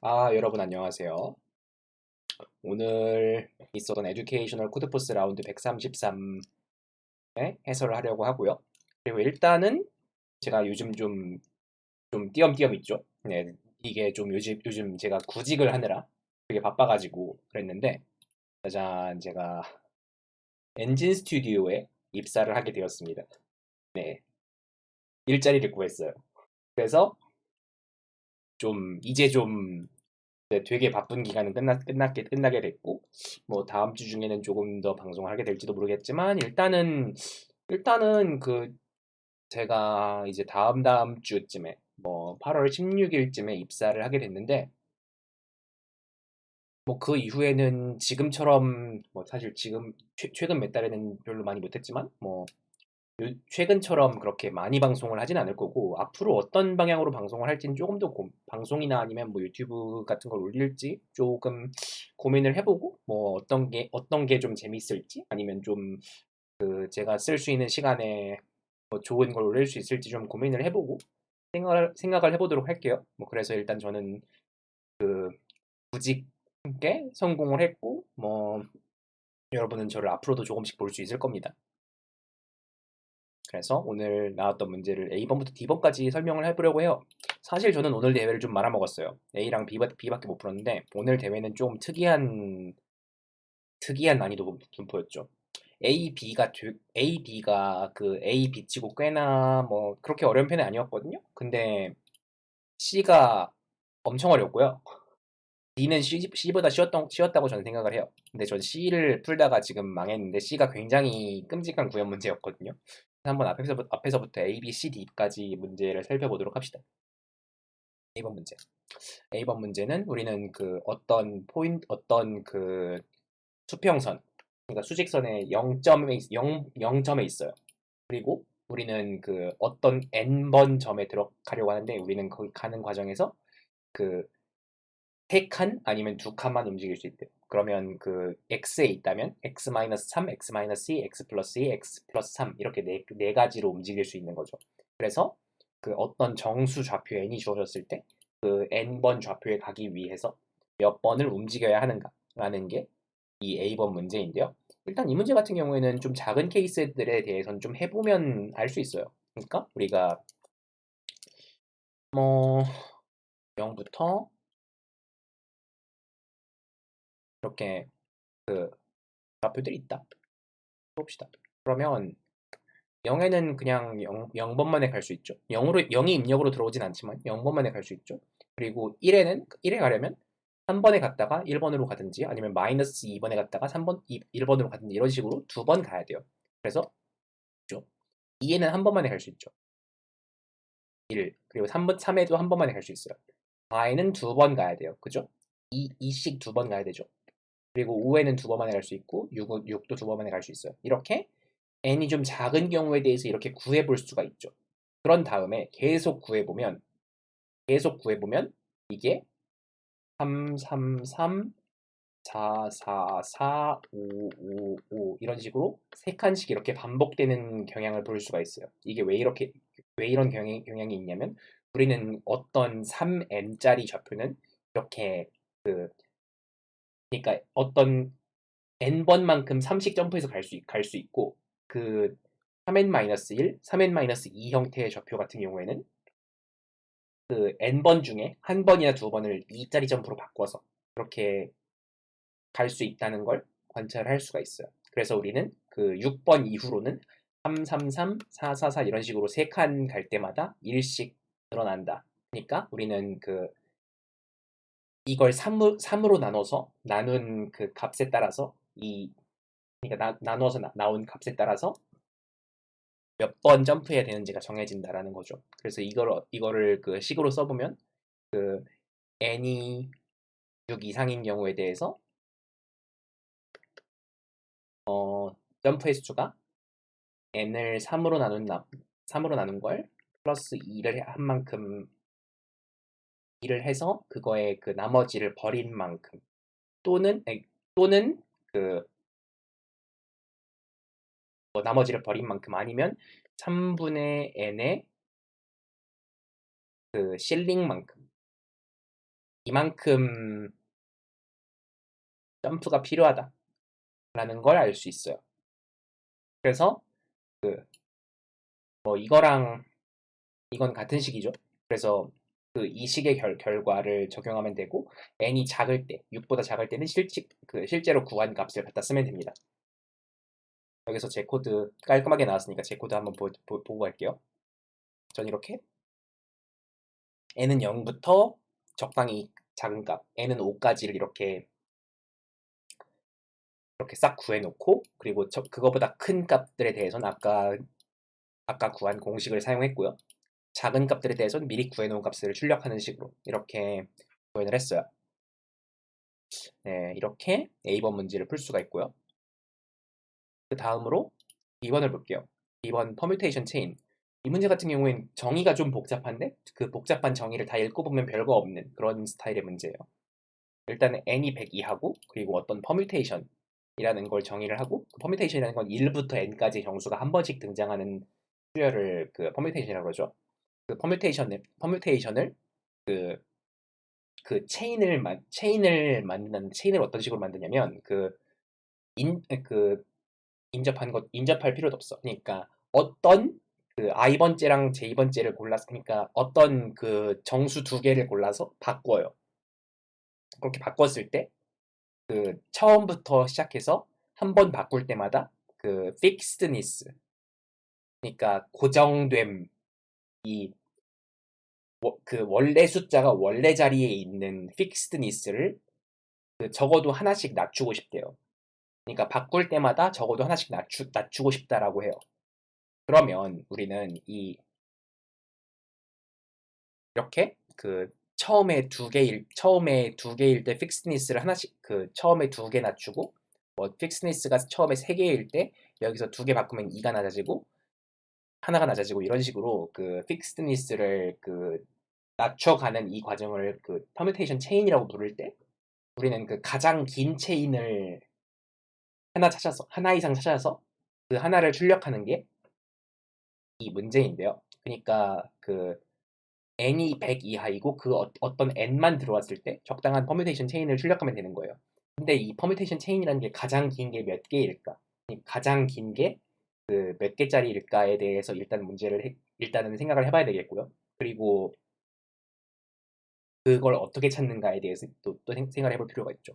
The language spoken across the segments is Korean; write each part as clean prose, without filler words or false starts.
여러분 안녕하세요. 오늘 있었던 에듀케이셔널 코드포스 라운드 133의 해설을 하려고 하고요. 그리고 일단은 제가 요즘 좀 띄엄띄엄 있죠. 네, 이게 좀 요즘 제가 구직을 하느라 되게 바빠가지고 그랬는데, 짜잔, 제가 엔진 스튜디오에 입사를 하게 되었습니다. 네, 일자리를 구했어요. 그래서 이제 좀 네, 되게 바쁜 기간은 끝나게 됐고, 뭐, 다음 주 중에는 조금 더 방송을 하게 될지도 모르겠지만, 일단은 제가 이제 다음 주쯤에, 뭐, 8월 16일쯤에 입사를 하게 됐는데, 뭐, 그 이후에는 지금처럼, 뭐, 사실 최근 몇 달에는 별로 많이 못했지만, 뭐, 최근처럼 그렇게 많이 방송을 하진 않을 거고, 앞으로 어떤 방향으로 방송을 할지는 조금 더 방송이나 아니면 뭐 유튜브 같은 걸 올릴지 조금 고민을 해보고, 뭐 어떤 게 좀 재밌을지, 아니면 좀 그 제가 쓸 수 있는 시간에 뭐 좋은 걸 올릴 수 있을지 좀 고민을 해보고, 생각을 해보도록 할게요. 뭐 그래서 일단 저는 구직에 성공을 했고, 뭐 여러분은 저를 앞으로도 조금씩 볼 수 있을 겁니다. 그래서 오늘 나왔던 문제를 A번부터 D번까지 설명을 해보려고 해요. 사실 저는 오늘 대회를 좀 말아먹었어요. A랑 B밖에 못 풀었는데 오늘 대회는 좀 특이한 난이도 분포였죠. A, B가 A, B 치고 꽤나 뭐 그렇게 어려운 편이 아니었거든요. 근데 C가 엄청 어렵고요. D는 C보다 쉬웠다고 저는 생각을 해요. 근데 전 C를 풀다가 지금 망했는데 C가 굉장히 끔찍한 구현 문제였거든요. 한번 앞에서부터 A, B, C, D까지 문제를 살펴보도록 합시다. A번 문제. A번 문제는 우리는 어떤 수평선, 그러니까 수직선의 0점에 있어요. 그리고 우리는 어떤 n번 점에 들어가려고 하는데 우리는 거기 가는 과정에서 그 세 칸 아니면 두 칸만 움직일 수 있대요. 그러면 x에 있다면 x-3, x-2, x 플러스 2, x 플러스 3 이렇게 네 가지로 움직일 수 있는 거죠. 그래서 어떤 정수 좌표 n이 주어졌을 때 n번 좌표에 가기 위해서 몇 번을 움직여야 하는가라는 게 이 A번 문제인데요. 일단 이 문제 같은 경우에는 좀 작은 케이스들에 대해서는 좀 해보면 알 수 있어요. 그러니까 우리가 뭐 0부터 이렇게 좌표들이 있다. 봅시다. 그러면 0에는 그냥 0번만에 갈 수 있죠. 0이 입력으로 들어오진 않지만 0번만에 갈 수 있죠. 그리고 1에 가려면 3번에 갔다가 1번으로 가든지 아니면 마이너스 2번에 갔다가 1번으로 가든지 이런 식으로 두 번 가야 돼요. 그래서 2에는 한 번만에 갈 수 있죠. 1. 그리고 3에도 한 번만에 갈 수 있어요. 4에는 두 번 가야 돼요. 그죠? 2씩 두 번 가야 되죠. 그리고 5에는 두 번만에 갈 수 있고 6도 두 번만에 갈 수 있어요. 이렇게 n이 좀 작은 경우에 대해서 이렇게 구해볼 수가 있죠. 그런 다음에 계속 구해보면 이게 3, 3, 3, 4, 4, 4, 5, 5, 5 이런 식으로 세 칸씩 이렇게 반복되는 경향을 볼 수가 있어요. 이게 왜 이런 경향이 있냐면 우리는 어떤 3n짜리 좌표는 이렇게 그러니까 어떤 n번만큼 3씩 점프해서 갈 수 있고 3n-1, 3n-2 형태의 좌표 같은 경우에는 n번 중에 한 번이나 두 번을 2짜리 점프로 바꿔서 그렇게 갈 수 있다는 걸 관찰할 수가 있어요. 그래서 우리는 6번 이후로는 3, 3, 3, 4, 4, 4 이런 식으로 세 칸 갈 때마다 1씩 늘어난다. 그러니까 우리는 이걸 3으로 나눠서 나눈 값에 따라서 그러니까 나눠서 나온 값에 따라서 몇 번 점프해야 되는지가 정해진다라는 거죠. 그래서 이거를 식으로 써보면 n이 6 이상인 경우에 대해서 점프 횟수가 n을 3으로 나눈 걸 플러스 2를 한 만큼 2를 해서 그거에 나머지를 버린 만큼 또는 그 나머지를 버린 만큼 아니면 3분의 n의 실링만큼 이만큼 점프가 필요하다라는 걸 알 수 있어요. 그래서 이거랑 이건 같은 식이죠. 그래서 이 식의 결과를 적용하면 되고 n이 작을 때, 6보다 작을 때는 실제로 구한 값을 갖다 쓰면 됩니다. 여기서 제 코드 깔끔하게 나왔으니까 제 코드 한번 보고 갈게요. 전 이렇게 n은 0부터 적당히 작은 값, n은 5까지를 이렇게 싹 구해놓고, 그리고 그거보다 큰 값들에 대해서는 아까 구한 공식을 사용했고요. 작은 값들에 대해서는 미리 구해놓은 값을 출력하는 식으로 이렇게 구현을 했어요. 네, 이렇게 A번 문제를 풀 수가 있고요. 그 다음으로 2번을 볼게요. 2번 퍼뮤테이션 체인. 이 문제 같은 경우엔 정의가 좀 복잡한데 그 복잡한 정의를 다 읽고 보면 별거 없는 그런 스타일의 문제예요. 일단은 n이 102하고 그리고 어떤 퍼뮤테이션이라는 걸 정의를 하고, 그 퍼뮤테이션이라는 건 1부터 n까지 정수가 한 번씩 등장하는 수열을 퍼뮤테이션이라고 그러죠. 그 퍼뮤테이션을 그, 체인을 어떤 식으로 만드냐면 인접할 필요도 없어. 그러니까 어떤 i번째랑 j번째를 골라서, 그러니까 어떤 정수 두 개를 골라서 바꿔요. 그렇게 바꿨을 때 처음부터 시작해서 한 번 바꿀 때마다 fixedness, 그러니까 고정됨, 원래 숫자가 원래 자리에 있는 fixedness를 적어도 하나씩 낮추고 싶대요. 그러니까 바꿀 때마다 적어도 하나씩 낮추고 싶다라고 해요. 그러면 우리는 이렇게 처음에 두 개일 때 fixedness를 하나씩, 처음에 두 개 낮추고, fixedness가 처음에 세 개일 때 여기서 두 개 바꾸면 2가 낮아지고 하나가 낮아지고, 이런 식으로 fixedness를 낮춰가는 이 과정을 permutation chain이라고 부를 때, 우리는 가장 긴 체인을 하나 이상 찾아서 그 하나를 출력하는 게 이 문제인데요. 그러니까 n이 100 이하이고 어떤 n만 들어왔을 때 적당한 퍼뮤테이션 체인을 출력하면 되는 거예요. 근데 이 퍼뮤테이션 체인이라는 게 가장 긴 게 몇 개일까? 가장 긴 게 몇 개짜리일까에 대해서 일단은 생각을 해봐야 되겠고요. 그리고 그걸 어떻게 찾는가에 대해서 또 생각을 해볼 필요가 있죠.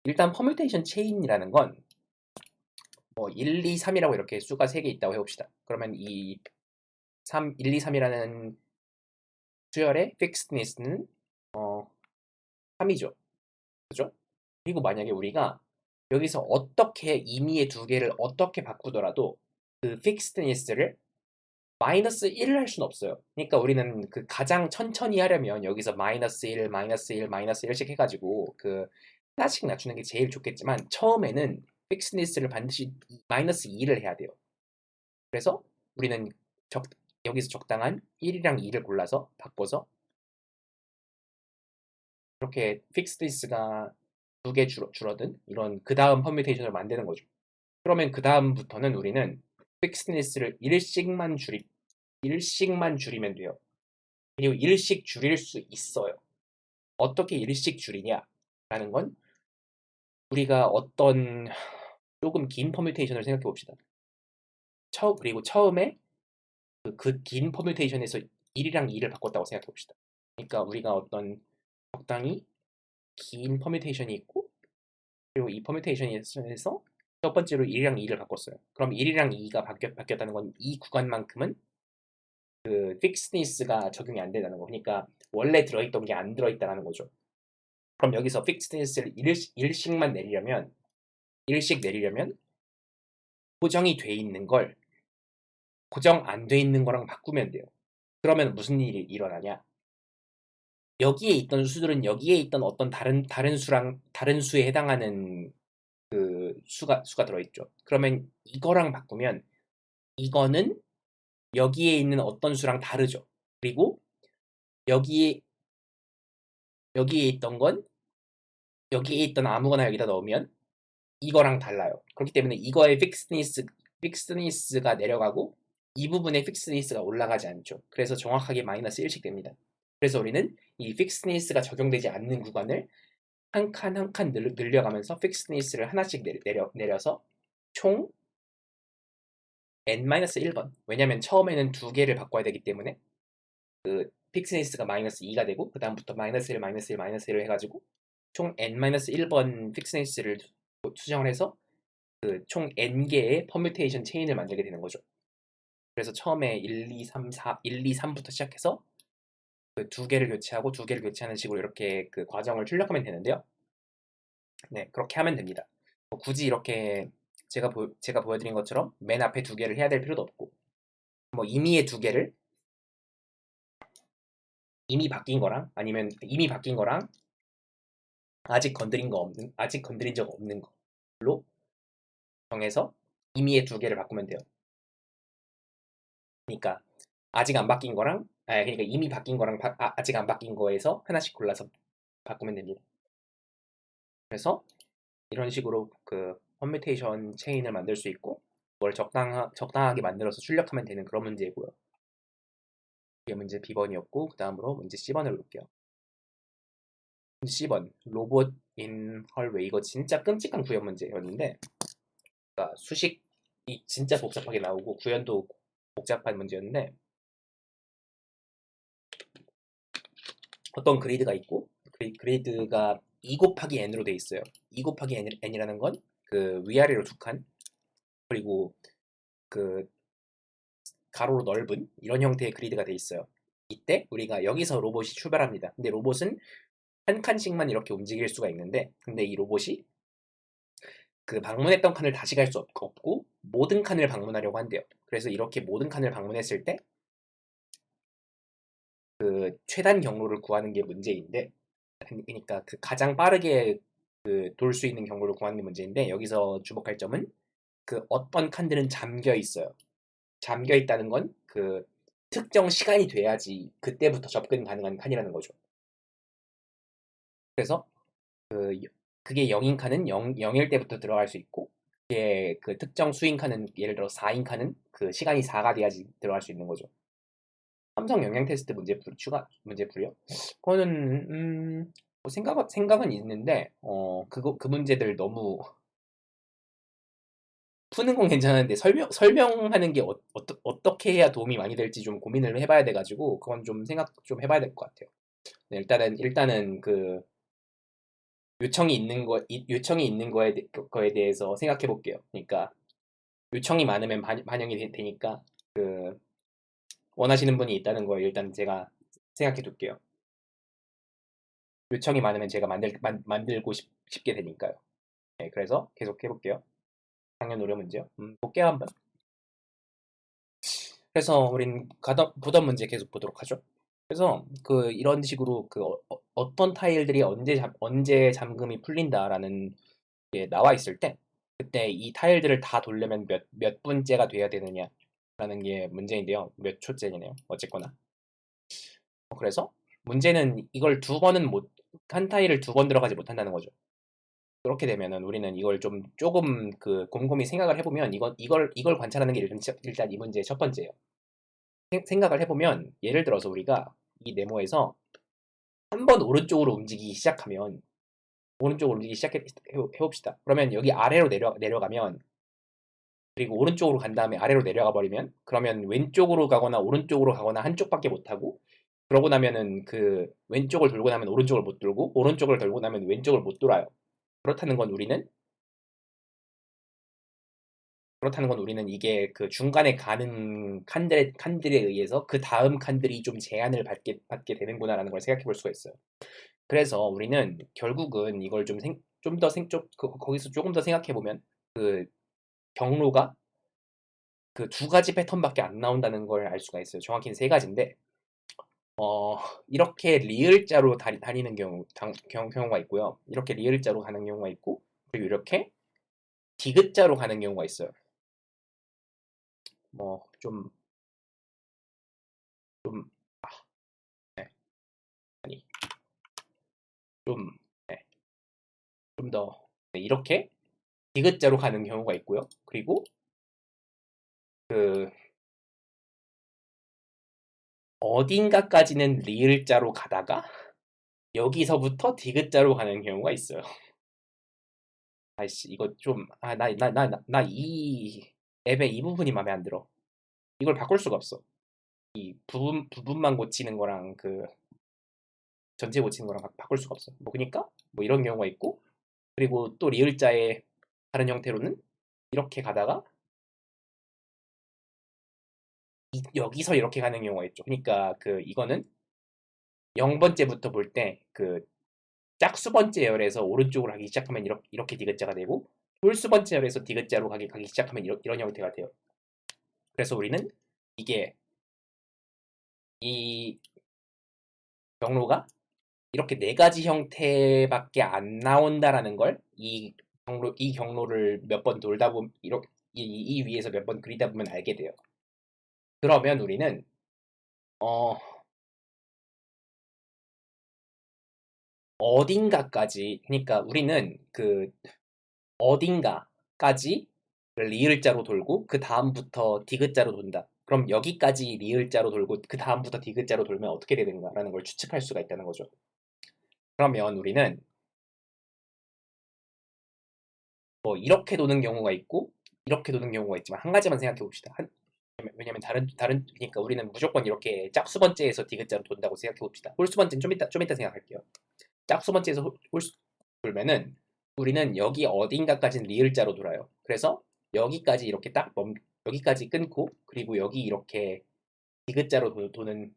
일단 퍼뮤테이션 체인이라는 건 1, 2, 3이라고 이렇게 수가 3개 있다고 해봅시다. 그러면 이 1, 2, 3이라는 수열의 fixedness는 3이죠. 그죠? 그리고 만약에 우리가 여기서 임의의 두 개를 어떻게 바꾸더라도 fixedness를 마이너스 1을 할 수는 없어요. 그러니까 우리는 가장 천천히 하려면 여기서 마이너스 1, 마이너스 1, 마이너스 1씩 해가지고 하나씩 낮추는 게 제일 좋겠지만, 처음에는 fixedness를 반드시 마이너스 2를 해야 돼요. 그래서 우리는 여기서 적당한 1이랑 2를 골라서 바꿔서 이렇게 fixedness가 두 개 줄어든 이런 그 다음 퍼뮤테이션을 만드는 거죠. 그러면 그 다음부터는 우리는 fixedness를 1씩만 줄이면 돼요. 그리고 1씩 줄일 수 있어요. 어떻게 1씩 줄이냐라는 건, 우리가 어떤 조금 긴 퍼뮤테이션을 생각해 봅시다. 그리고 처음에 그 긴 퍼뮤테이션에서 1이랑 2를 바꿨다고 생각해 봅시다. 그러니까 우리가 어떤 적당히 긴 퍼뮤테이션이 있고, 그리고 이 퍼뮤테이션에서 첫 번째로 1이랑 2를 바꿨어요. 그럼 1이랑 2가 바뀌었다는 건 이 구간만큼은 fixedness가 적용이 안 된다는 거. 그러니까 원래 들어있던 게 안 들어있다는 거죠. 그럼 여기서 fixedness를 1씩만 내리려면 1씩 내리려면 고정이 돼 있는 걸 고정 안 돼 있는 거랑 바꾸면 돼요. 그러면 무슨 일이 일어나냐? 여기에 있던 수들은 여기에 있던 어떤 다른 수에 해당하는 수가 들어있죠. 그러면 이거랑 바꾸면 이거는 여기에 있는 어떤 수랑 다르죠. 그리고 여기에 있던 건 여기에 있던 아무거나 여기다 넣으면 이거랑 달라요. 그렇기 때문에 이거의 픽스니스가 내려가고 이 부분의 픽스니스가 올라가지 않죠. 그래서 정확하게 마이너스 1씩 됩니다. 그래서 우리는 이 픽스니스가 적용되지 않는 구간을 한 칸 한 칸 늘려가면서 픽스니스를 하나씩 내려서 총 n-1번. 왜냐면 처음에는 두 개를 바꿔야 되기 때문에 그 픽스니스가 -2가 되고 그 다음부터 -1, -1, -1을 해가지고 총 n-1번 픽스니스를 수정을 해서 그 총 n개의 퍼뮤테이션 체인을 만들게 되는 거죠. 그래서 처음에 1, 2, 3, 4, 1, 2, 3부터 시작해서 그 두 개를 교체하고 두 개를 교체하는 식으로 이렇게 그 과정을 출력하면 되는데요. 네, 그렇게 하면 됩니다. 굳이 이렇게 제가 보여드린 것처럼 맨 앞에 두 개를 해야 될 필요도 없고 뭐 임의의 두 개를 이미 바뀐 거랑 아니면 이미 바뀐 거랑 아직 건드린 적 없는 걸로 정해서 임의의 두 개를 바꾸면 돼요. 그러니까 아직 안 바뀐 거랑 그러니까 이미 바뀐 거랑 아직 안 바뀐 거에서 하나씩 골라서 바꾸면 됩니다. 그래서 이런 식으로 그 퍼뮤테이션 체인을 만들 수 있고 그걸 적당하게 만들어서 출력하면 되는 그런 문제고요. 이게 문제 B번이었고 그 다음으로 문제 C번을 볼게요. C번 로봇 인 헐웨이. 이거 진짜 끔찍한 구현 문제였는데 그러니까 수식이 진짜 복잡하게 나오고 구현도 복잡한 문제였는데 어떤 그리드가 있고 그리드가 2 곱하기 n으로 돼 있어요. 2 곱하기 n이라는 건 그 위아래로 두 칸 그리고 그 가로로 넓은 이런 형태의 그리드가 돼 있어요. 이때 우리가 여기서 로봇이 출발합니다. 근데 로봇은 한 칸씩만 이렇게 움직일 수가 있는데 근데 이 로봇이 그 방문했던 칸을 다시 갈 수 없고 모든 칸을 방문하려고 한대요. 그래서 이렇게 모든 칸을 방문했을 때 그 최단 경로를 구하는 게 문제인데 그러니까 그 가장 빠르게 그 돌 수 있는 경로를 구하는 게 문제인데 여기서 주목할 점은 그 어떤 칸들은 잠겨 있어요. 잠겨 있다는 건 그 특정 시간이 돼야지 그때부터 접근 가능한 칸이라는 거죠. 그래서 그 그게 0인 칸은 0일 때부터 들어갈 수 있고 그게 그 특정 수인 칸은 예를 들어 4인 칸은 그 시간이 4가 돼야지 들어갈 수 있는 거죠. 삼성 영양 테스트 추가 문제풀이요? 그거는 뭐 생각은 있는데 그 문제들 너무 푸는 건 괜찮은데 설명하는 게 어떻게 해야 도움이 많이 될지 좀 고민을 해봐야 돼가지고 그건 좀 생각 좀 해봐야 될 것 같아요. 네, 일단은 그 요청이 있는 거에 대해서 생각해 볼게요. 그러니까 요청이 많으면 반영이 되니까 그 원하시는 분이 있다는 걸 일단 제가 생각해 둘게요. 요청이 많으면 제가 만들고 싶게 되니까요. 네, 그래서 계속 해볼게요. 작년 노래 문제요. 볼게요 한번. 그래서 우린 보던 문제 계속 보도록 하죠. 그래서 그 이런 식으로 그 떤 타일들이 언제 잠금이 풀린다라는 게 나와 있을 때 그때 이 타일들을 다 돌려면 몇 분째가 돼야 되느냐라는 게 문제인데요. 몇 초째이네요. 어쨌거나. 그래서 문제는 이걸 한 타일을 두 번 들어가지 못한다는 거죠. 그렇게 되면은 우리는 이걸 좀 조금 그 곰곰이 생각을 해보면 이걸 관찰하는 게 일단 이 문제의 첫 번째예요. 생각을 해보면 예를 들어서 우리가 이 네모에서 한 번 오른쪽으로 움직이기 시작하면 오른쪽으로 움직이기 해봅시다. 그러면 여기 아래로 내려가면 그리고 오른쪽으로 간 다음에 아래로 내려가 버리면 그러면 왼쪽으로 가거나 오른쪽으로 가거나 한쪽밖에 못 하고 그러고 나면은 그 왼쪽을 돌고 나면 오른쪽을 못 돌고 오른쪽을 돌고 나면 왼쪽을 못 돌아요. 그렇다는 건 우리는 이게 그 중간에 가는 칸들에 의해서 그 다음 칸들이 좀 제한을 받게 되는구나라는 걸 생각해 볼 수가 있어요. 그래서 우리는 결국은 이걸 거기서 조금 더 생각해 보면 그 경로가 그 두 가지 패턴밖에 안 나온다는 걸 알 수가 있어요. 정확히는 세 가지인데, 이렇게 리을자로 다니는 경우가 있고요. 이렇게 리을자로 가는 경우가 있고, 그리고 이렇게 디귿자로 가는 경우가 있어요. 뭐, 좀, 아, 네, 아니, 좀, 네, 좀 더, 네, 이렇게 디귿자로 가는 경우가 있고요. 그리고 그, 어딘가까지는 리을자로 가다가, 여기서부터 디귿자로 가는 경우가 있어요. 아이씨, 이거 좀, 나 이 앱의 이 부분이 마음에 안 들어. 이걸 바꿀 수가 없어. 이 부분만 고치는 거랑 그 전체 고치는 거랑 바꿀 수가 없어. 뭐, 그니까, 뭐 이런 경우가 있고, 그리고 또 리을자의 다른 형태로는 이렇게 가다가 여기서 이렇게 가는 경우가 있죠. 그러니까 그 이거는 0번째부터 볼 때 그 짝수번째 열에서 오른쪽으로 가기 시작하면 이렇게 디귿자가 되고 홀수번째 열에서 디귿자로 가기 시작하면 이런 형태가 돼요. 그래서 우리는 이게 이 경로가 이렇게 네 가지 형태밖에 안 나온다라는 걸 이 경로를 몇 번 돌다 보면 이렇게 이 위에서 몇 번 그리다 보면 알게 돼요. 그러면 우리는 어 어딘가까지 그러니까 우리는 그 어딘가까지 리을자로 돌고 그 다음부터 디귿자로 돈다. 그럼 여기까지 리을자로 돌고 그 다음부터 디귿자로 돌면 어떻게 되는가라는 걸 추측할 수가 있다는 거죠. 그러면 우리는 뭐 이렇게 도는 경우가 있고 이렇게 도는 경우가 있지만 한 가지만 생각해 봅시다. 왜냐면 다른 그러니까 우리는 무조건 이렇게 짝수번째에서 디귿자로 돈다고 생각해 봅시다. 홀수번째는 좀 이따 생각할게요. 짝수번째에서 홀수 돌면은 우리는 여기 어딘가까지는 리을자로 돌아요. 그래서 여기까지 이렇게 여기까지 끊고 그리고 여기 이렇게 디귿자로 도는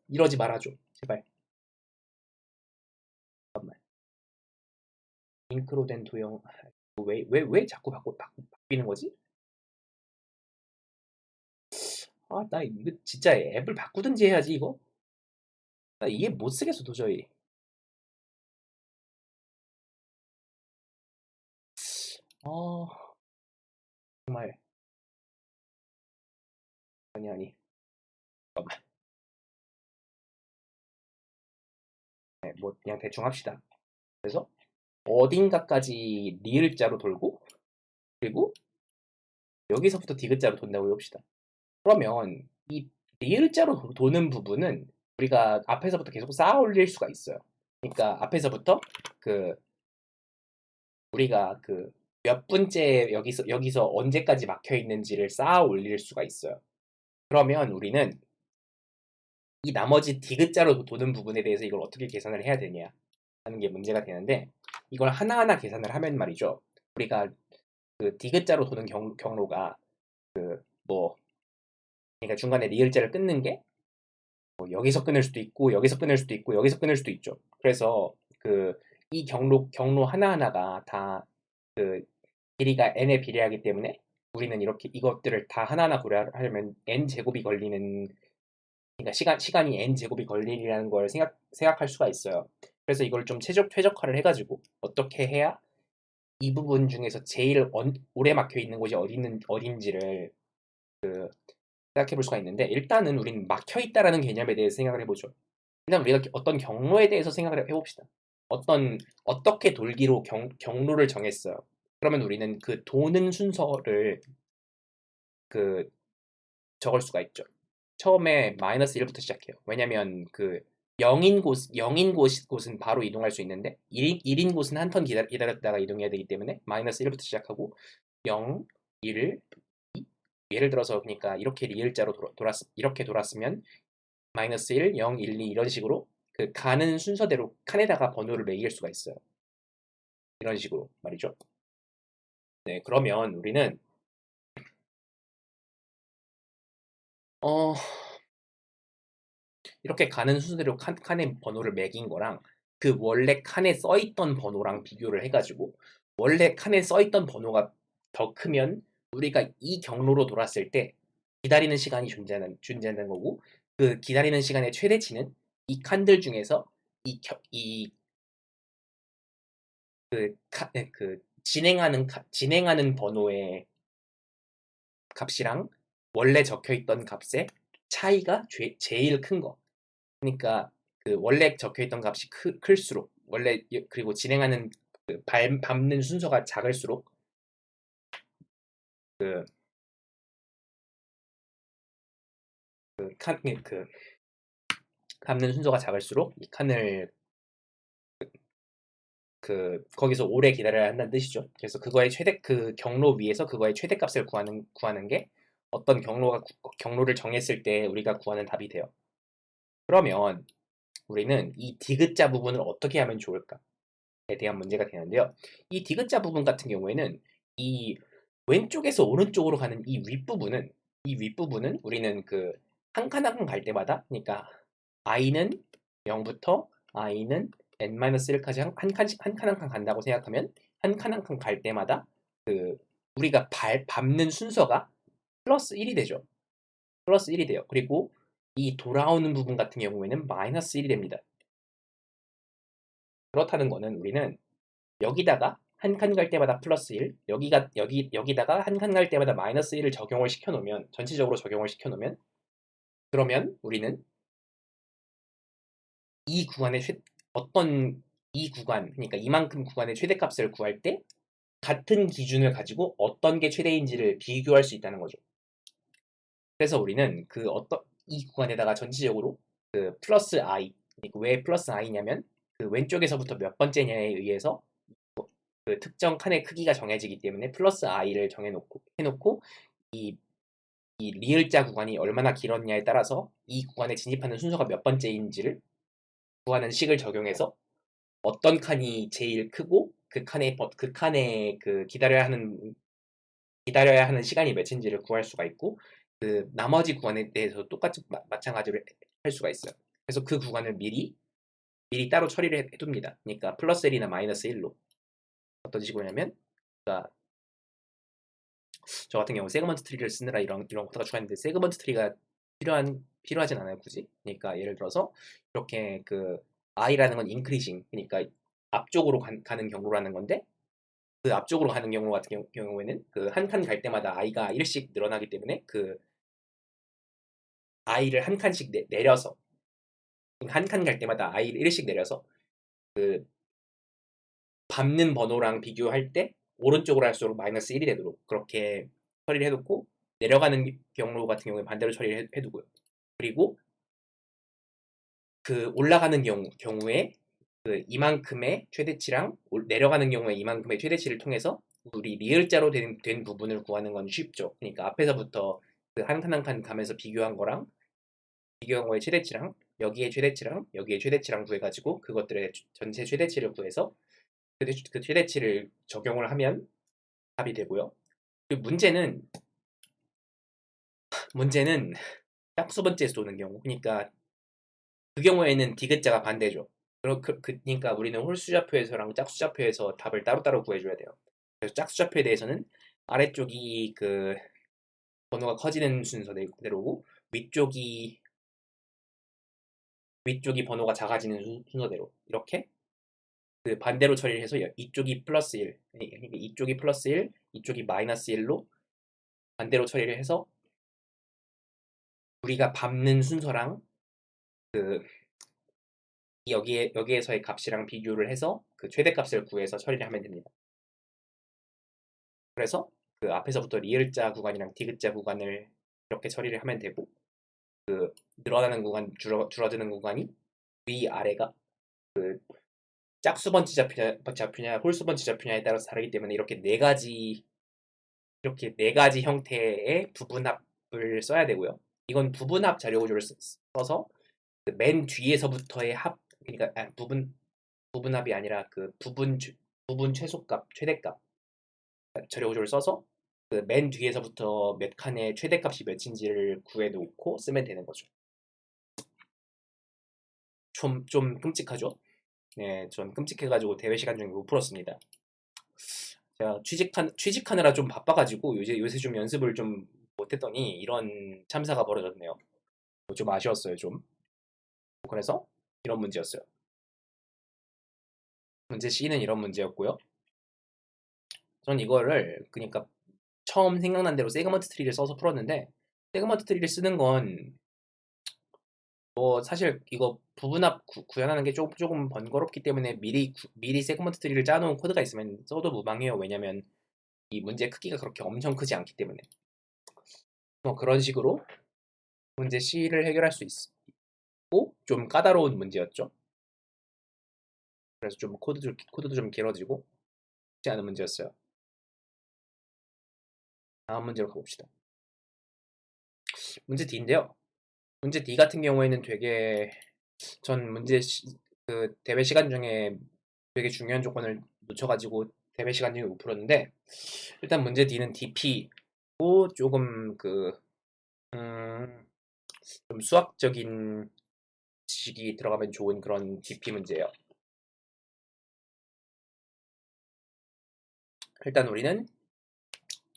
이러지 말아줘 제발. 잠깐만. 잉크로 된 도형 왜 자꾸 바뀌는 거지? 아 나 이거 진짜 앱을 바꾸든지 해야지 이거. 나 이해 못 쓰겠어 도저히. 어 정말 아니 잠깐만. 네, 뭐 그냥 대충 합시다. 그래서 어딘가까지 리을자로 돌고 그리고 여기서부터 디귿자로 돈다고 해봅시다. 그러면 이 리을자로 도는 부분은 우리가 앞에서부터 계속 쌓아 올릴 수가 있어요. 그러니까 앞에서부터 그 우리가 그 몇 분째 여기서 언제까지 막혀 있는지를 쌓아 올릴 수가 있어요. 그러면 우리는 이 나머지 디귿자로 도는 부분에 대해서 이걸 어떻게 계산을 해야 되냐 하는 게 문제가 되는데 이걸 하나하나 계산을 하면 말이죠. 우리가 그 디귿자로 도는 경로가 뭐 그러니까 중간에 리을자를 끊는 게 뭐 여기서 끊을 수도 있고 여기서 끊을 수도 있고 여기서 끊을 수도 있죠. 그래서 그 이 경로 하나하나가 다 그 길이가 n에 비례하기 때문에 우리는 이렇게 이것들을 다 하나하나 고려하려면 n 제곱이 걸리는 그러니까 시간이 n 제곱이 걸리리라는 걸 생각할 수가 있어요. 그래서 이걸 좀 최적화를 해가지고 어떻게 해야 이 부분 중에서 제일 오래 막혀 있는 곳이 어딘지를 생각해 볼 수가 있는데 일단은 우리는 막혀 있다라는 개념에 대해서 생각을 해보죠. 일단 우리가 어떤 경로에 대해서 생각을 해봅시다. 어떻게 돌기로 경로를 정했어요. 그러면 우리는 그 도는 순서를 그 적을 수가 있죠. 처음에 마이너스 1부터 시작해요. 왜냐면 그 0인 곳은 바로 이동할 수 있는데 1인 곳은 한 턴 기다렸다가 이동해야 되기 때문에 마이너스 1부터 시작하고 0, 1, 예를 들어서 그러니까 이렇게 리을자로 이렇게 돌았으면 마이너스 1, 0, 1, 2 이런 식으로 그 가는 순서대로 칸에다가 번호를 매길 수가 있어요. 이런 식으로 말이죠. 네, 그러면 우리는 어 이렇게 가는 순서대로 칸에 번호를 매긴 거랑 그 원래 칸에 써있던 번호랑 비교를 해가지고 원래 칸에 써있던 번호가 더 크면 우리가 이 경로로 돌았을 때 기다리는 시간이 존재하는 거고 그 기다리는 시간의 최대치는 이 칸들 중에서 이 진행하는 번호의 값이랑 원래 적혀 있던 값의 차이가 제일 큰 거. 그러니까 그 원래 적혀 있던 값이 클수록 그리고 진행하는 밟는 순서가 작을수록 그, 그, 칸, 그 갚는 순서가 작을수록 이 칸을 거기서 오래 기다려야 한다는 뜻이죠. 그래서 그거의 그 경로 위에서 그거의 최대값을 구하는 게 어떤 경로를 정했을 때 우리가 구하는 답이 돼요. 그러면 우리는 이 디귿자 부분을 어떻게 하면 좋을까에 대한 문제가 되는데요. 이 디귿자 부분 같은 경우에는 이 왼쪽에서 오른쪽으로 가는 이 윗부분은 우리는 그 한 칸 한 칸 갈 때마다, 그러니까 i는 0부터 i는 n-1까지 한 칸씩 한 칸 한 칸 간다고 생각하면 한 칸 한 칸 갈 때마다 그 우리가 밟는 순서가 플러스 1이 되죠. 플러스 1이 돼요. 그리고 이 돌아오는 부분 같은 경우에는 마이너스 1이 됩니다. 그렇다는 거는 우리는 여기다가 한 칸 갈 때마다 플러스 1, 여기다가 한 칸 갈 때마다 마이너스 1을 적용을 시켜 놓으면, 전체적으로 적용을 시켜 놓으면, 그러면 우리는 이 구간의 어떤 이 구간, 그러니까 이만큼 구간의 최대값을 구할 때 같은 기준을 가지고 어떤 게 최대인지를 비교할 수 있다는 거죠. 그래서 우리는 이 구간에다가 전체적으로 그 플러스 i, 왜 플러스 i냐면 그 왼쪽에서부터 몇 번째냐에 의해서 그 특정 칸의 크기가 정해지기 때문에 플러스 i를 해놓고 이, 이 리을자 구간이 얼마나 길었냐에 따라서 이 구간에 진입하는 순서가 몇 번째인지를 구하는 식을 적용해서 어떤 칸이 제일 크고 그 칸에 기다려야 하는 시간이 몇인지를 구할 수가 있고, 그 나머지 구간에 대해서 똑같이 마찬가지로 할 수가 있어요. 그래서 그 구간을 미리 따로 처리를 해둡니다. 그러니까 플러스 1이나 마이너스 1로. 어떤 식으로냐면, 그러니까 저 같은 경우 세그먼트 트리를 쓰느라 이런 코드가 추가했는데, 세그먼트 트리가 필요하진 않아요, 굳이. 그러니까 예를 들어서 이렇게 그 i라는 건 인크리징, 그러니까 앞쪽으로 가는 경로라는 건데, 그 앞쪽으로 가는 경우 같은 경우에는 그 한 칸 갈 때마다 i가 1씩 늘어나기 때문에 그 i를 한 칸씩 내려서, 한 칸 갈 때마다 i를 1씩 내려서 그 밟는 번호랑 비교할 때 오른쪽으로 할수록 마이너스 1이 되도록 그렇게 처리를 해놓고, 내려가는 경로 같은 경우에 반대로 처리를 해두고요. 그리고 그 올라가는 경우에 그 이만큼의 최대치랑 내려가는 경우에 이만큼의 최대치를 통해서 우리 리을자로 된 부분을 구하는 건 쉽죠. 그러니까 앞에서부터 그 한 칸 한 칸 가면서 비교한 거의 최대치랑 여기에 최대치랑 구해가지고 그것들의 전체 최대치를 구해서 그 최대치를 적용을 하면 답이 되고요. 그리고 문제는 짝수 번째에서 도는 경우. 그러니까 그 경우에는 디귿자가 반대죠. 그러니까 우리는 홀수좌표에서랑 짝수좌표에서 답을 따로따로 구해줘야 돼요. 그래서 짝수좌표에 대해서는 아래쪽이 그 번호가 커지는 순서대로고 위쪽이 번호가 작아지는 순서대로 이렇게 그 반대로 처리를 해서 이쪽이 플러스 1, 그러니까 이쪽이 플러스 1, 이쪽이 마이너스 1로 반대로 처리를 해서 우리가 밟는 순서랑 그 여기에서의 값이랑 비교를 해서 그 최대값을 구해서 처리를 하면 됩니다. 그래서 그 앞에서부터 리을자 구간이랑 디귿자 구간을 이렇게 처리를 하면 되고, 그 늘어나는 구간, 줄어드는 구간이 위아래가 그 짝수번지 잡히냐 홀수번지 잡히냐에 따라서 다르기 때문에 이렇게 네 가지 형태의 부분합을 써야 되고요. 이건 부분합 자료 구조를 써서 그 맨 뒤에서부터의 그러니까 부분합이 아니라 그 부분 최소값, 최대값 자료 구조를 써서 그 맨 뒤에서부터 몇 칸의 최대값이 몇인지를 구해놓고 쓰면 되는 거죠. 좀 끔찍하죠? 네, 전 끔찍해가지고 대회 시간 중에 못 풀었습니다. 제가 취직하느라 좀 바빠가지고 요새 좀 연습을 좀 못했더니 이런 참사가 벌어졌네요. 좀 아쉬웠어요, 좀. 그래서 이런 문제였어요. 문제 C는 이런 문제였고요. 전 이거를 그러니까 처음 생각난 대로 세그먼트 트리를 써서 풀었는데, 세그먼트 트리를 쓰는 건 뭐 사실 이거 부분합 구현하는 게 조금 번거롭기 때문에 미리 세그먼트 트리를 짜놓은 코드가 있으면 써도 무방해요. 왜냐면 이 문제 크기가 그렇게 엄청 크지 않기 때문에. 뭐 그런 식으로 문제 C를 해결할 수 좀 까다로운 문제였죠. 그래서 좀 코드도 좀 길어지고 쉽지 않은 문제였어요. 다음 문제로 가봅시다. 문제 D인데요. 문제 D 같은 경우에는 되게 전 그 대회 시간 중에 되게 중요한 조건을 놓쳐가지고 대회 시간 중에 못 풀었는데 일단 문제 D는 DP고 조금 좀 수학적인 지식이 들어가면 좋은 그런 DP 문제예요. 일단 우리는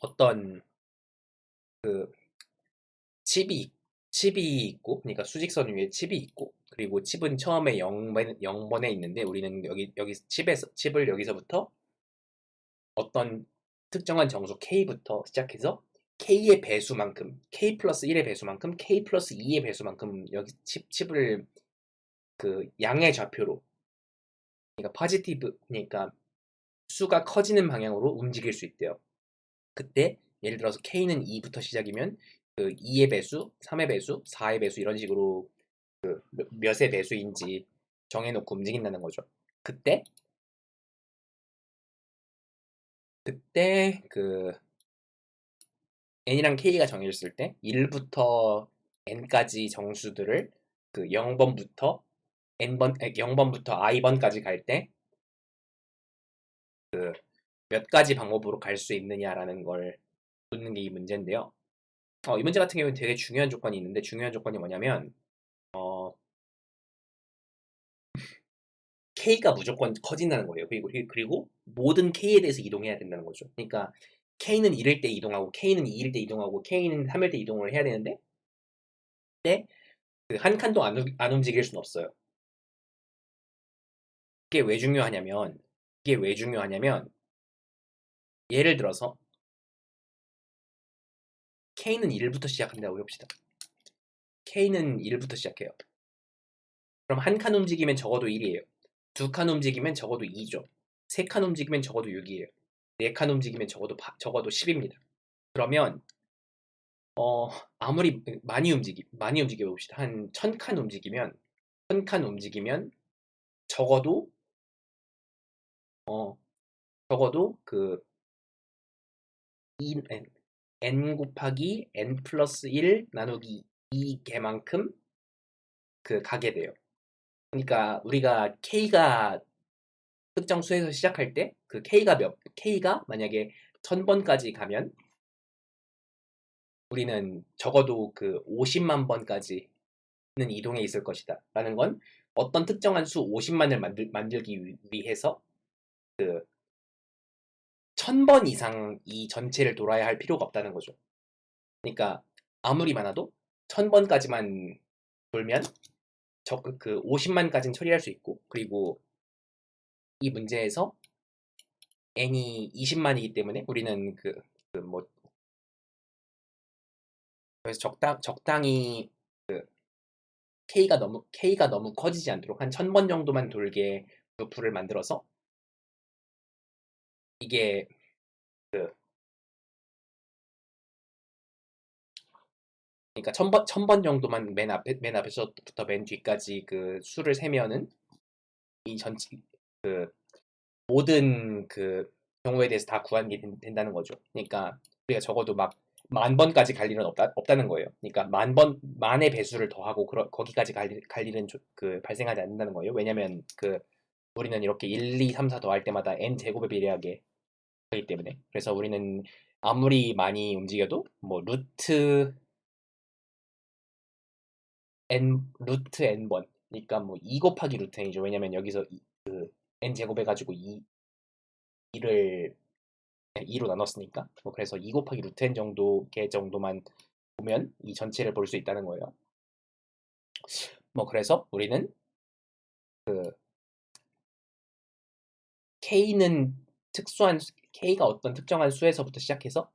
어떤 그 칩이 칩이 있고, 그러니까 수직선 위에 칩이 있고, 그리고 칩은 처음에 0번에 있는데 우리는 여기 칩을 여기서부터 어떤 특정한 정수 K부터 시작해서 K의 배수만큼, K 플러스 1의 배수만큼, K 플러스 2의 배수만큼 여기 칩을 그 양의 좌표로, 그러니까 포지티브, 그러니까 수가 커지는 방향으로 움직일 수 있대요. 그때 예를 들어서 K는 2부터 시작이면 그 2의 배수, 3의 배수, 4의 배수 이런 식으로 몇의 배수인지 정해놓고 움직인다는 거죠. 그때 그 n이랑 k가 정해졌을 때 1부터 n까지 정수들을 그 0번부터 0번부터 i번까지 갈 때 몇 가지 방법으로 갈 수 있느냐라는 걸 묻는 게 이 문제인데요. 이 문제 같은 경우는 되게 중요한 조건이 있는데 중요한 조건이 뭐냐면 k가 무조건 커진다는 거예요. 그리고 모든 k에 대해서 이동해야 된다는 거죠. 그러니까 k는 1일 때 이동하고 k는 2일 때 이동하고 k는 3일 때 이동을 해야 되는데 한 칸도 안 움직일 수는 없어요. 이게 왜 중요하냐면 이게 왜 중요하냐면 예를 들어서 k는 1부터 시작한다고 해봅시다. k는 1부터 시작해요. 그럼 한 칸 움직이면 적어도 1이에요. 두 칸 움직이면 적어도 2죠. 세 칸 움직이면 적어도 6이에요. 네 칸 움직이면 적어도 10입니다. 그러면 아무리 많이 움직여 봅시다. 한 1000칸 움직이면 1000칸 움직이면 적어도 어 적어도 그 n 곱하기 n 플러스 1 나누기 2개만큼 가게 돼요. 그러니까 우리가 k가 특정 수에서 시작할 때 그 k가 만약에 1000번까지 가면 우리는 적어도 그 50만 번까지는 이동해 있을 것이다. 라는 건 어떤 특정한 수 50만을 만들기 위해서 그 1000번 이상 이 전체를 돌아야 할 필요가 없다는 거죠. 그러니까 아무리 많아도 1000번까지만 돌면 그 50만까지는 처리할 수 있고 그리고 이 문제에서 n이 20만이기 때문에 우리는 그래서 적당히 k가 너무 커지지 않도록 한 1000번 정도만 돌게 루프를 만들어서 이게 그 그러니까 1000번 정도만 맨 앞에서부터 맨 뒤까지 그 수를 세면은 이 전체 모든 경우에 대해서 다 구하는 게 된다는 거죠. 그러니까 우리가 적어도 막 10,000번까지 갈 일은 없다는 거예요. 그러니까 만의 배수를 더하고 거기까지 갈 일은 발생하지 않는다는 거예요. 왜냐면 우리는 이렇게 1, 2, 3, 4 더할 때마다 n 제곱에 비례하게 하기 때문에. 그래서 우리는 아무리 많이 움직여도 뭐 루트 n번. 그러니까 뭐 2 곱하기 루트 n이죠. 왜냐면 여기서 n 제곱 해가지고 2를 2로 나눴으니까. 뭐 그래서 2 곱하기 루트 n 정도만 보면 이 전체를 볼 수 있다는 거예요. 뭐 그래서 우리는 k는 k가 어떤 특정한 수에서부터 시작해서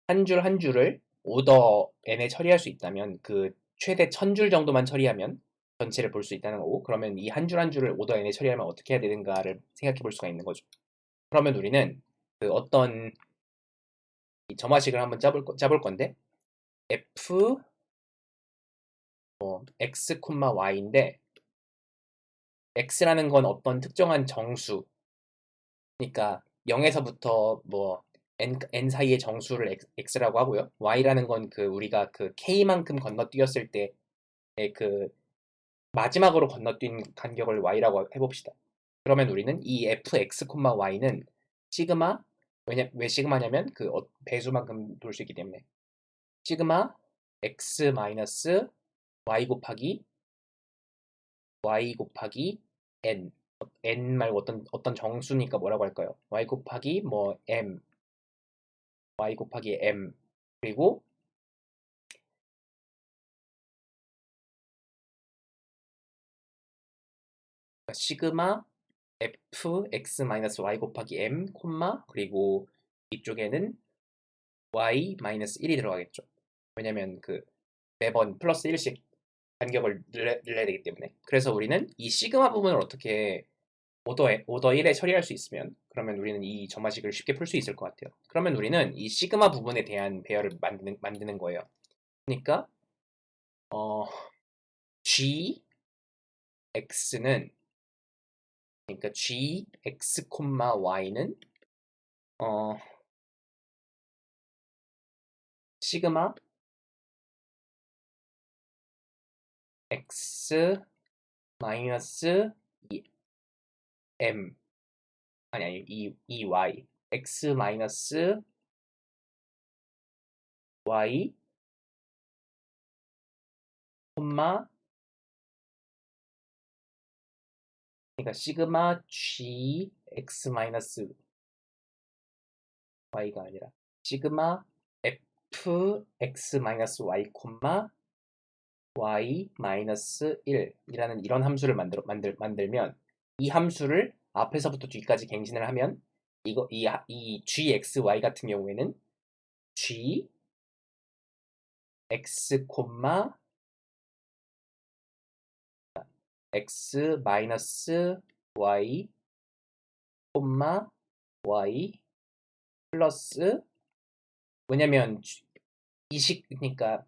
한 줄 한 줄을 오더 n에 처리할 수 있다면 최대 1000줄 정도만 처리하면 전체를 볼 수 있다는 거고 그러면 이 한 줄 한 줄을 오더 n에 처리하면 어떻게 해야 되는가를 생각해 볼 수가 있는 거죠. 그러면 우리는 어떤 이 점화식을 한번 짜볼 건데 f x, y인데 x라는 건 어떤 특정한 정수, 그러니까 0에서부터 n 사이의 정수를 x라고 하고요. y라는 건 그 우리가 그 k만큼 건너뛰었을 때의 그 마지막으로 건너뛴 간격을 y라고 해봅시다. 그러면 우리는 이 fx, y는 시그마, 왜 시그마냐면 그 배수만큼 돌 수 있기 때문에 시그마 x 마이너스 y 곱하기 n, n 말고 어떤 정수니까 뭐라고 할까요? y 곱하기 m, y 곱하기 m, 그리고 시그마 f x 마이너스 y 곱하기 m, 그리고 이쪽에는 y 마이너스 1이 들어가겠죠. 왜냐면 그 매번 플러스 1씩 간격을 늘려야 되기 때문에. 그래서 우리는 이 시그마 부분을 어떻게 오더 1에 처리할 수 있으면 그러면 우리는 이 점화식을 쉽게 풀 수 있을 것 같아요. 그러면 우리는 이 시그마 부분에 대한 배열을 만드는 거예요. 그러니까 gx는 그러니까 gx, y는 어, 시그마 x 마이너스 m 아니 이 y x 마이너스 y 콤마 그러니까 시그마 g x 마이너스 y가 아니라 시그마 f x 마이너스 y 콤마 y 마이너스 1이라는 이런 함수를 만들면 이 함수를 앞에서부터 뒤까지 갱신을 하면 이 gxy 같은 경우에는 g x x 마이너스 y y 플러스 왜냐면 그러니까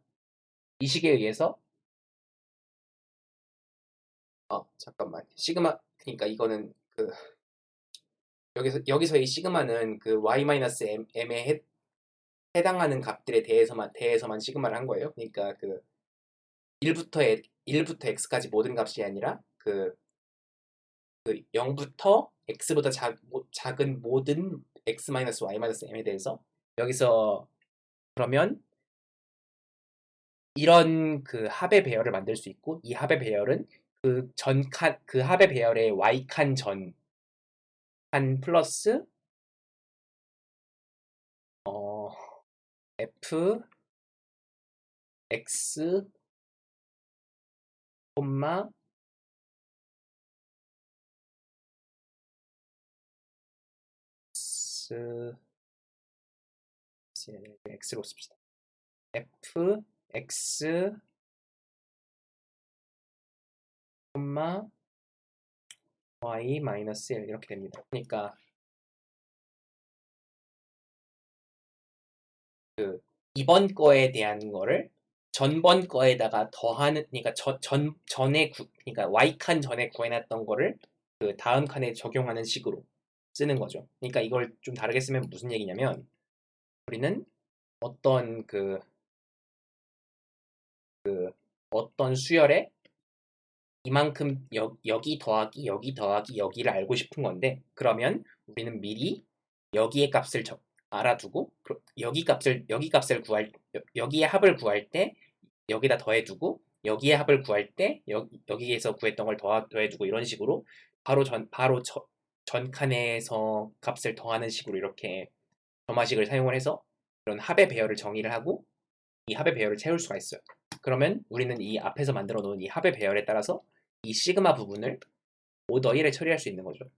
이 식에 의해서 잠깐만 시그마 그러니까 이거는 그 여기서 이 시그마는 그 y 마이너스 m에 해당하는 값들에 대해서만 시그마를 한 거예요. 그러니까 그 1부터 x까지 모든 값이 아니라 그 0부터 x보다 작은 모든 x 마이너스 y 마이너스 m에 대해서 여기서 그러면 이런 그 합의 배열을 만들 수 있고 이 합의 배열은 그 합의 배열의 y칸 전 칸 플러스 f x 콤마 x로 씁시다. f x y 마이너스 1 이렇게 됩니다. 그러니까 이번 거에 대한 거를 전번 거에다가 더하는 그러니까 그러니까 y칸 전에 구해놨던 거를 그 다음 칸에 적용하는 식으로 쓰는 거죠. 그러니까 이걸 좀 다르게 쓰면 무슨 얘기냐면 우리는 어떤 어떤 수열에 이만큼 여기 더하기 여기를 알고 싶은 건데 그러면 우리는 미리 여기의 값을 알아두고 여기 값을 여기의 합을 구할 때 여기다 더해두고 여기의 합을 구할 때 여기에서 구했던 걸 더해두고 이런 식으로 바로 전 칸에서 값을 더하는 식으로 이렇게 점화식을 사용을 해서 이런 합의 배열을 정의를 하고 이 합의 배열을 채울 수가 있어요. 그러면 우리는 이 앞에서 만들어 놓은 이 합의 배열에 따라서 이 시그마 부분을 오더 1에 처리할 수 있는 거죠.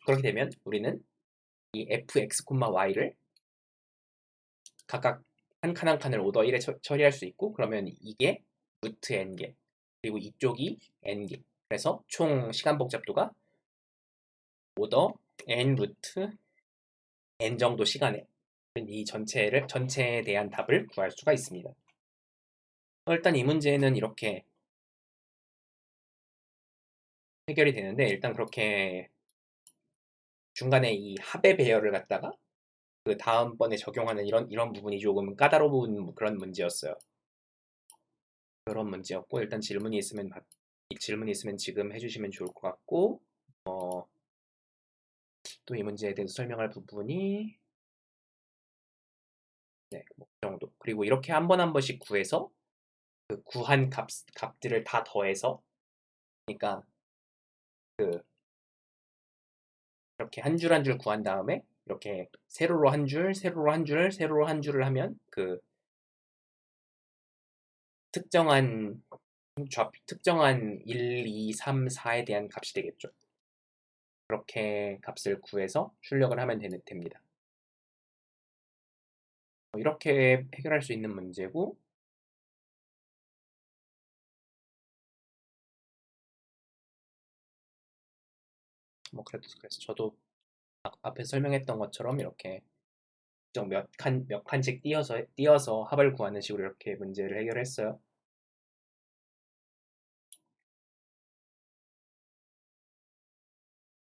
그렇게 되면 우리는 이 fx, y를 각각 한 칸 한 칸을 오더 1에 처리할 수 있고 그러면 이게 루트 n개 그리고 이쪽이 n개 그래서 총 시간 복잡도가 오더 n 루트 n 정도 시간에 이 전체에 대한 답을 구할 수가 있습니다. 일단 이 문제는 이렇게 해결이 되는데 일단 그렇게 중간에 이 합의 배열을 갖다가 그 다음번에 적용하는 이런 부분이 조금 까다로운 그런 문제였어요. 그런 문제였고 일단 질문이 있으면 지금 해주시면 좋을 것 같고 또 이 문제에 대해서 설명할 부분이 네, 뭐그 정도. 그리고 이렇게 한 번 한 번씩 구해서 그 구한 값들을 다 더해서 그러니까 그 이렇게 한 줄 한 줄 구한 다음에 이렇게 세로로 한 줄, 세로로 한 줄, 세로로 한 줄을 하면 그 특정한 특정한 1, 2, 3, 4에 대한 값이 되겠죠. 그렇게 값을 구해서 출력을 하면 됩니다. 이렇게 해결할 수 있는 문제고 뭐 그래서 저도 앞에 설명했던 것처럼 이렇게 몇 칸씩 띄어서 합을 구하는 식으로 이렇게 문제를 해결했어요.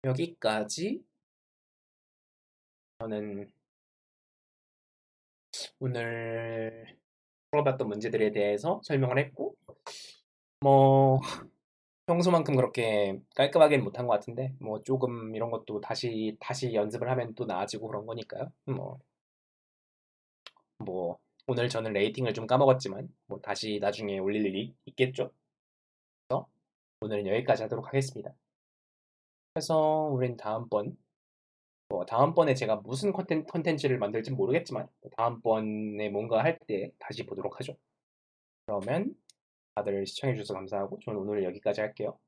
여기까지 저는 오늘 풀어봤던 문제들에 대해서 설명을 했고 뭐 평소만큼 그렇게 깔끔하게는 못한 것 같은데 뭐 조금 이런 것도 다시 연습을 하면 또 나아지고 그런 거니까요. 뭐 오늘 저는 레이팅을 좀 까먹었지만 뭐 다시 나중에 올릴 일이 있겠죠. 그래서 오늘은 여기까지 하도록 하겠습니다. 그래서 우린 다음번에 제가 무슨 컨텐츠를 만들지 모르겠지만 다음번에 뭔가 할 때 다시 보도록 하죠. 그러면 다들 시청해주셔서 감사하고 저는 오늘 여기까지 할게요.